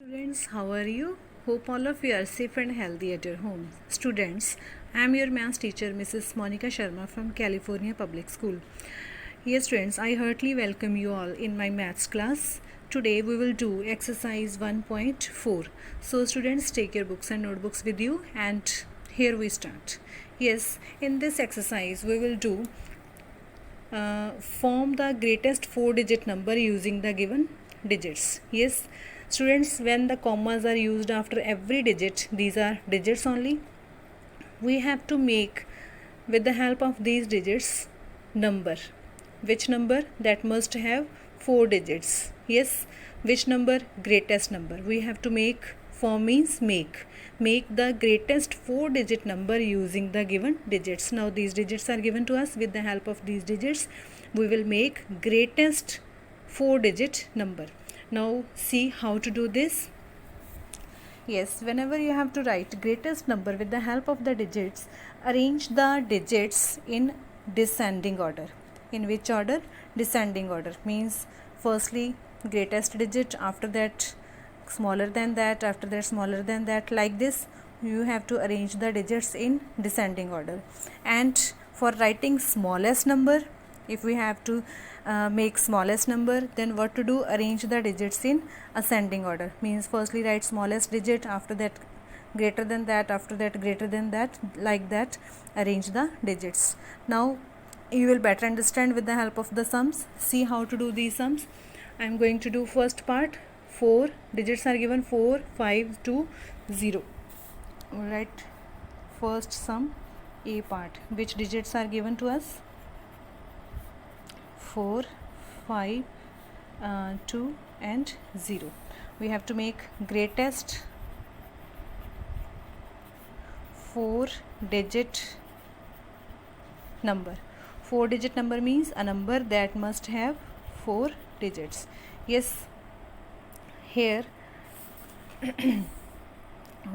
Students, how are you? Hope all of you are safe and healthy at your home. Students, I am your maths teacher, Mrs. Monica Sharma from California Public School. Yes, students, I heartily welcome you all in my maths class. Today we will do exercise 1.4. So, students, take your books and notebooks with you, and here we start. Yes, in this exercise we will do form the greatest 4-digit number using the given digits. Yes, students, when the commas are used after every digit, these are digits only. We have to make, with the help of these digits, number. Which number? That must have 4 digits. Yes, which number? Greatest number. We have to make. Form means make the greatest 4-digit number using the given digits. Now these digits are given to us. With the help of these digits we will make greatest 4-digit number. Now see how to do this. Yes, whenever you have to write greatest number with the help of the digits, arrange the digits in descending order. In which order? Descending order means firstly greatest digit, after that smaller than that, after that smaller than that, like this. You have to arrange the digits in descending order. And for writing smallest number, if we have to make smallest number, then what to do? Arrange the digits in ascending order, means firstly write smallest digit, after that greater than that, after that greater than that, like that arrange the digits. Now you will better understand with the help of the sums. See how to do these sums. I am going to do first part. 4 digits are given, 4, 5, 2, 0. Alright, first sum, A part. Which digits are given to us? 4, 5, 2 and 0. We have to make greatest 4-digit number. 4-digit number means a number that must have 4 digits. Yes, here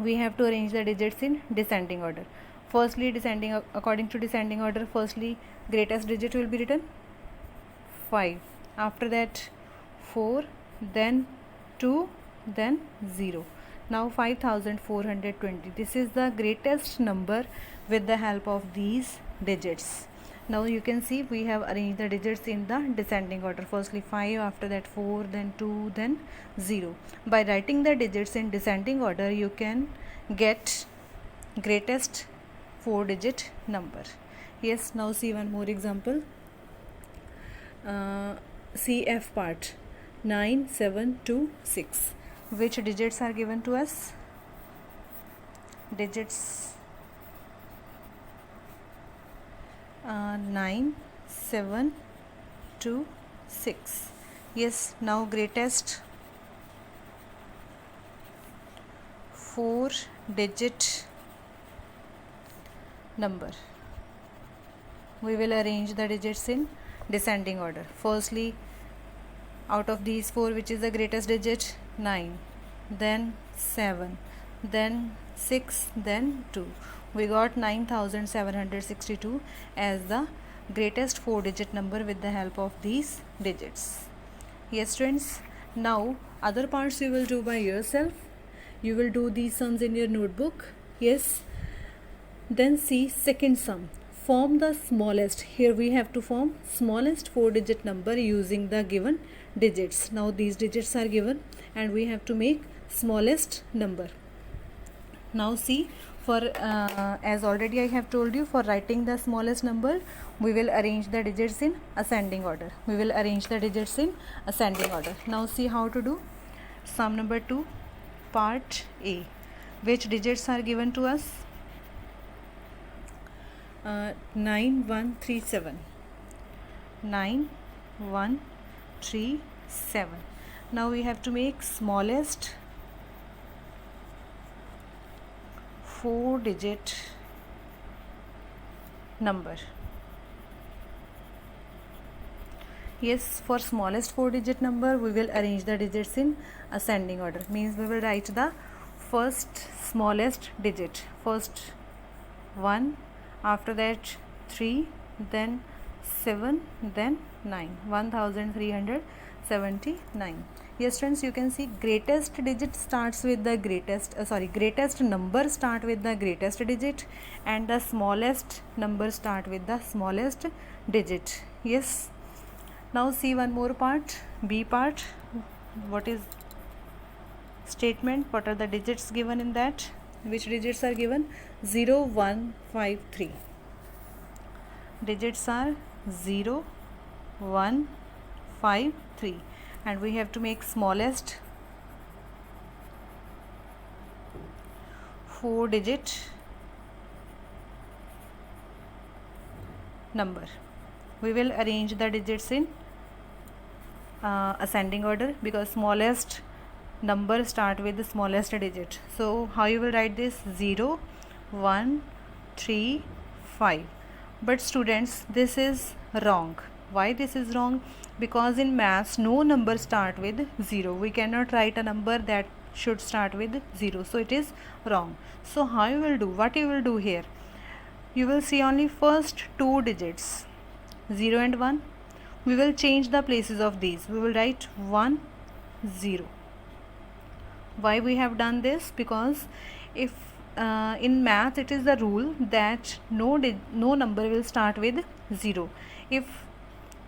we have to arrange the digits in descending order. Firstly, according to descending order, firstly greatest digit will be written 5, after that 4, then 2, then 0. Now 5420. This is the greatest number with the help of these digits. Now you can see we have arranged the digits in the descending order. Firstly 5, after that 4, then 2, then 0. By writing the digits in descending order, you can get greatest 4-digit number. Yes, now see one more example. CF part, 9, 7, 2, 6. Which digits are given to us? Digits 9, 7, 2, 6. Yes, now greatest 4-digit number. We will arrange the digits in descending order. Firstly, out of these 4, which is the greatest digit? 9, then 7, then 6, then 2. We got 9762 as the greatest 4-digit number with the help of these digits. Yes, students, now other parts you will do by yourself. You will do these sums in your notebook. Yes, then see second sum. Form the smallest. Here we have to form smallest 4-digit number using the given digits. Now these digits are given and we have to make smallest number. Now see, for as already I have told you, for writing the smallest number, we will arrange the digits in ascending order. We will arrange the digits in ascending order. Now see how to do. Sum number 2, part A. Which digits are given to us? 9137. 9137. Now we have to make smallest 4-digit number. Yes, for smallest 4-digit number, we will arrange the digits in ascending order. Means we will write the first smallest digit. First 1, after that 3, then 7, then 9. 1379. Yes friends, you can see greatest digit starts with the greatest number start with the greatest digit, and the smallest number start with the smallest digit. Yes. Now see one more part, B part. What is statement? What are the digits given in that? Which digits are given? 0, 1, 5, 3. Digits are 0, 1, 5, 3, and we have to make smallest 4-digit number. We will arrange the digits in ascending order, because smallest number start with the smallest digit. So how you will write this? 0, 1, 3, 5. But students, this is wrong. Why this is wrong? Because in maths no number start with 0. We cannot write a number that should start with 0. So it is wrong. So how you will do? What you will do here? You will see only first two digits, 0 and 1. We will change the places of these. We will write 1, 0. Why we have done this? Because if in math it is the rule that no number will start with 0. If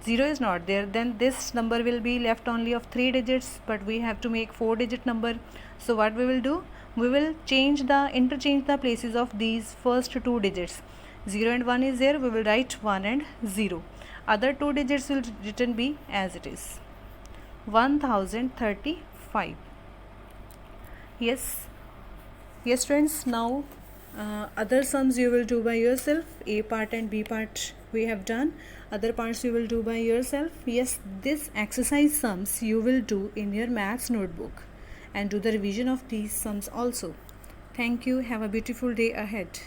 0 is not there, then this number will be left only of 3 digits, but we have to make 4-digit number. So what we will do? We will interchange the places of these first two digits. 0 and 1 is there, we will write 1 and 0. Other two digits will written be as it is. 1035. Yes friends. Now other sums you will do by yourself. A part and B part we have done. Other parts you will do by yourself. Yes, this exercise sums you will do in your maths notebook, and do the revision of these sums also. Thank you. Have a beautiful day ahead.